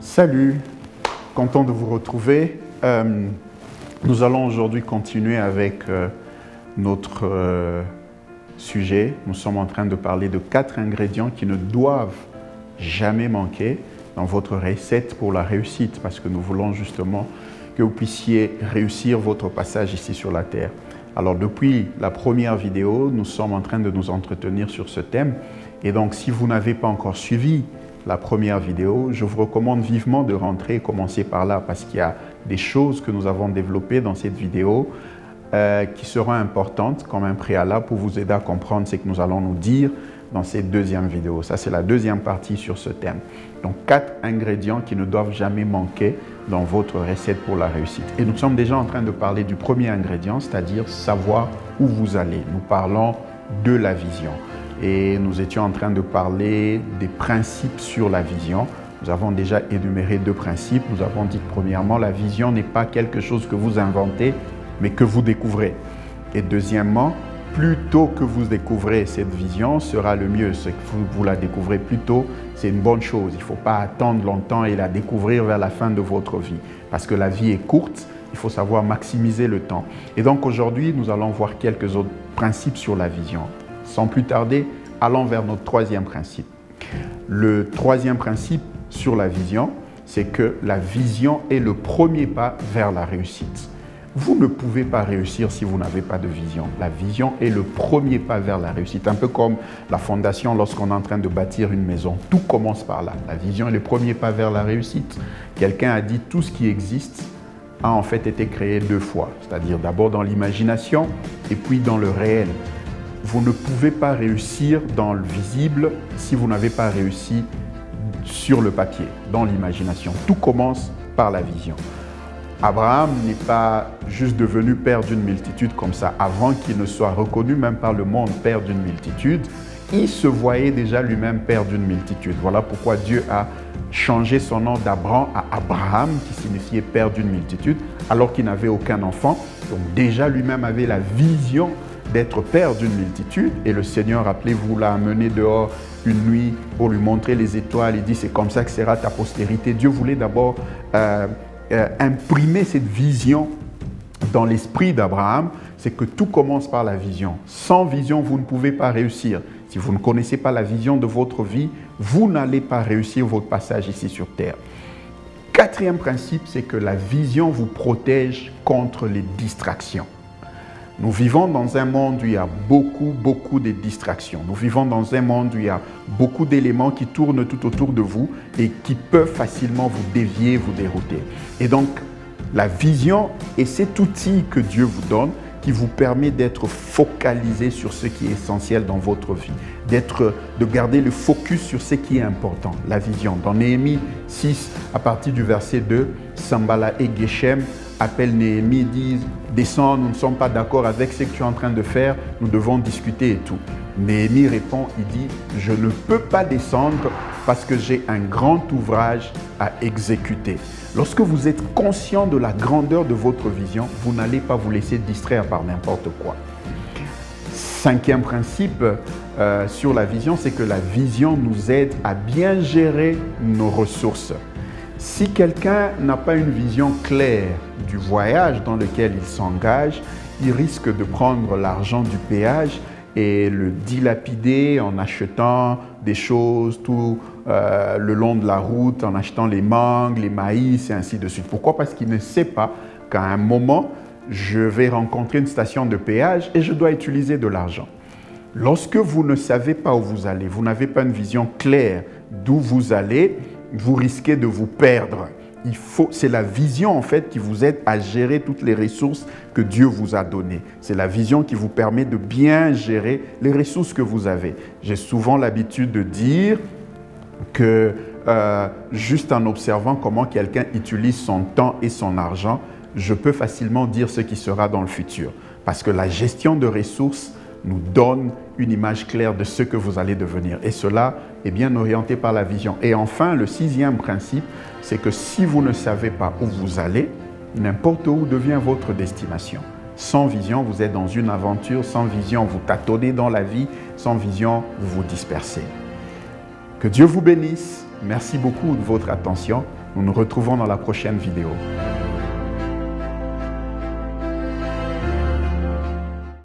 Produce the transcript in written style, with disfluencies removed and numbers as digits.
Salut, content de vous retrouver. Nous allons aujourd'hui continuer avec notre sujet. Nous sommes en train de parler de 4 ingrédients qui ne doivent jamais manquer dans votre recette pour la réussite, parce que nous voulons justement que vous puissiez réussir votre passage ici sur la terre. Alors depuis la première vidéo, nous sommes en train de nous entretenir sur ce thème. Et donc si vous n'avez pas encore suivi la première vidéo, je vous recommande vivement de rentrer et commencer par là, parce qu'il y a des choses que nous avons développées dans cette vidéo qui seront importantes comme un préalable pour vous aider à comprendre ce que nous allons nous dire dans cette deuxième vidéo. Ça, c'est la deuxième partie sur ce thème. Donc, 4 ingrédients qui ne doivent jamais manquer dans votre recette pour la réussite. Et nous sommes déjà en train de parler du premier ingrédient, c'est-à-dire savoir où vous allez. Nous parlons de la vision. Et nous étions en train de parler des principes sur la vision. Nous avons déjà énuméré 2 principes. Nous avons dit que premièrement, la vision n'est pas quelque chose que vous inventez, mais que vous découvrez. Et deuxièmement, plus tôt que vous découvrez cette vision sera le mieux. Ce que vous la découvrez plus tôt, c'est une bonne chose. Il ne faut pas attendre longtemps et la découvrir vers la fin de votre vie. Parce que la vie est courte, il faut savoir maximiser le temps. Et donc aujourd'hui, nous allons voir quelques autres principes sur la vision. Sans plus tarder, allons vers notre 3e principe. Le 3e principe sur la vision, c'est que la vision est le premier pas vers la réussite. Vous ne pouvez pas réussir si vous n'avez pas de vision. La vision est le premier pas vers la réussite. Un peu comme la fondation lorsqu'on est en train de bâtir une maison. Tout commence par là. La vision est le premier pas vers la réussite. Quelqu'un a dit tout ce qui existe a en fait été créé 2 fois. C'est-à-dire d'abord dans l'imagination et puis dans le réel. Vous ne pouvez pas réussir dans le visible si vous n'avez pas réussi sur le papier, dans l'imagination. Tout commence par la vision. Abraham n'est pas juste devenu père d'une multitude comme ça. Avant qu'il ne soit reconnu même par le monde père d'une multitude, il se voyait déjà lui-même père d'une multitude. Voilà pourquoi Dieu a changé son nom d'Abraham à Abraham, qui signifiait père d'une multitude, alors qu'il n'avait aucun enfant. Donc déjà lui-même avait la vision d'être père d'une multitude. Et le Seigneur, rappelez-vous, l'a amené dehors une nuit pour lui montrer les étoiles. Il dit, c'est comme ça que sera ta postérité. Dieu voulait d'abord imprimer cette vision dans l'esprit d'Abraham, c'est que tout commence par la vision. Sans vision, vous ne pouvez pas réussir. Si vous ne connaissez pas la vision de votre vie, vous n'allez pas réussir votre passage ici sur terre. 4e principe, c'est que la vision vous protège contre les distractions. Nous vivons dans un monde où il y a beaucoup de distractions. Nous vivons dans un monde où il y a beaucoup d'éléments qui tournent tout autour de vous et qui peuvent facilement vous dévier, vous dérouter. Et donc, la vision est cet outil que Dieu vous donne qui vous permet d'être focalisé sur ce qui est essentiel dans votre vie, de garder le focus sur ce qui est important, la vision. Dans Néhémie 6, à partir du verset 2, Sambala et Geshem appellent Néhémie, disent « Descends, nous ne sommes pas d'accord avec ce que tu es en train de faire, nous devons discuter et tout. » Néhémie répond, il dit « Je ne peux pas descendre parce que j'ai un grand ouvrage à exécuter. » Lorsque vous êtes conscient de la grandeur de votre vision, vous n'allez pas vous laisser distraire par n'importe quoi. 5e principe sur la vision, c'est que la vision nous aide à bien gérer nos ressources. Si quelqu'un n'a pas une vision claire du voyage dans lequel il s'engage, il risque de prendre l'argent du péage et le dilapider en achetant des choses tout le long de la route, en achetant les mangues, les maïs et ainsi de suite. Pourquoi? Parce qu'il ne sait pas qu'à un moment, je vais rencontrer une station de péage et je dois utiliser de l'argent. Lorsque vous ne savez pas où vous allez, vous n'avez pas une vision claire d'où vous allez, vous risquez de vous perdre. C'est la vision en fait qui vous aide à gérer toutes les ressources que Dieu vous a données. C'est la vision qui vous permet de bien gérer les ressources que vous avez. J'ai souvent l'habitude de dire que juste en observant comment quelqu'un utilise son temps et son argent, je peux facilement dire ce qui sera dans le futur. Parce que la gestion de ressources nous donne une image claire de ce que vous allez devenir. Et cela est bien orienté par la vision. Et enfin, le 6e principe, c'est que si vous ne savez pas où vous allez, n'importe où devient votre destination. Sans vision, vous êtes dans une aventure. Sans vision, vous tâtonnez dans la vie. Sans vision, vous vous dispersez. Que Dieu vous bénisse. Merci beaucoup de votre attention Nous nous retrouvons dans la prochaine vidéo.